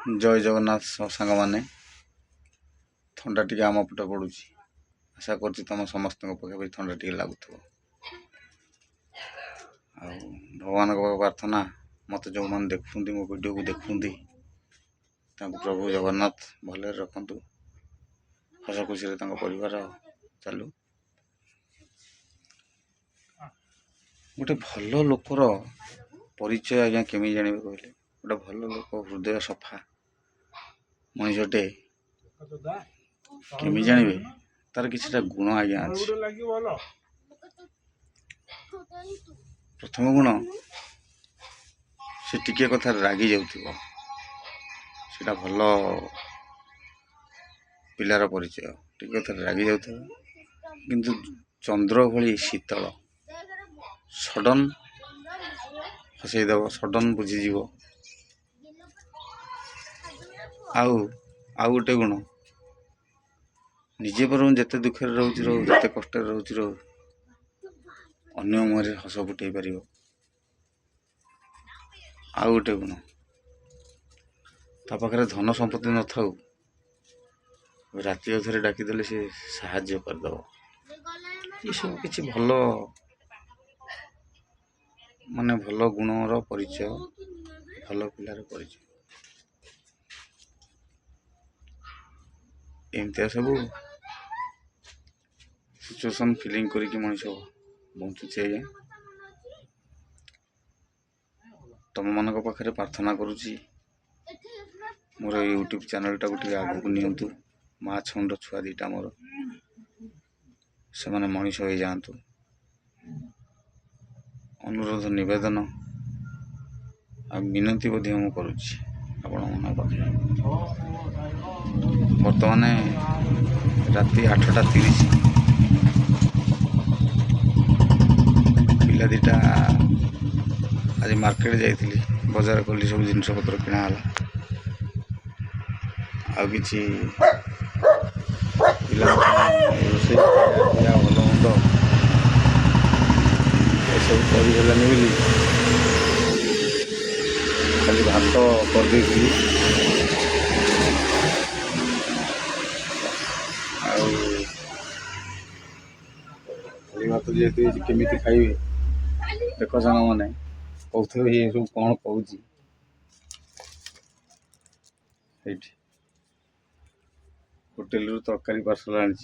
जय जगन्नाथ सांग मैंने थंडा टी आम पटे पड़ुची आशा कर तुम समस्त पक्षे थंडा टी लगुथ भगवान प्रार्थना मत जो मैंने देखुं मो वीडियो को देखुं प्रभु जगन्नाथ भले रखु हस खुशी परिवार चलू गोटे भल लोकर परिचय आज्ञा केमी जानवे कहले गोटे भल लोक हृदय सफा मनीषटे केमी जानवे तार किसी गुण आज्ञा अच्छे। प्रथम गुण से टिके कथा रागी जाउथिबो सेटा भल पिलार परिचय टिके कथा रागी जाउथिबो किंतु चंद्र भली शीतल सडन हसईदेव सडन बुझीज आउ गोटे गुण निजे पर जिते दुखे रोचे रो जिते कष्ट रोचे रो अन्य मुहर हस फुटे पार। आउ गोटे गुण ता पाखे धन संपत्ति न था राति अधरे डाकिदेले सी साहाय्य करदेव ये सब किसी भल माने भल गुणर परिचय भल पिलार परिचय एमती सब सिचुएशन फिलिंग करके मनीष बंचुचे आज्ञा तुम मान पाखे प्रार्थना करुच्ची मोर यूट्यूब चैनल टाक आगू नियंतु माँ छुंड छुआ दीटा मोर से माने मनीष हो जातु अनुरोध निवेदन आ मिनती करुच्ची आपण मन पाखे बर्तमान राति 8:30 पिला दीटा आज मार्केट जाइली बजार कली सब जिनस पत्र किणाला आ कि पिला रोषे भल मंद सब करगलानी बोली खाली भात करदे खाली भात जेहतु केमी खाइबे देख सांग मैंने कौथे ये सब कौन कहूँ होटेल तरकारी पार्सल आनी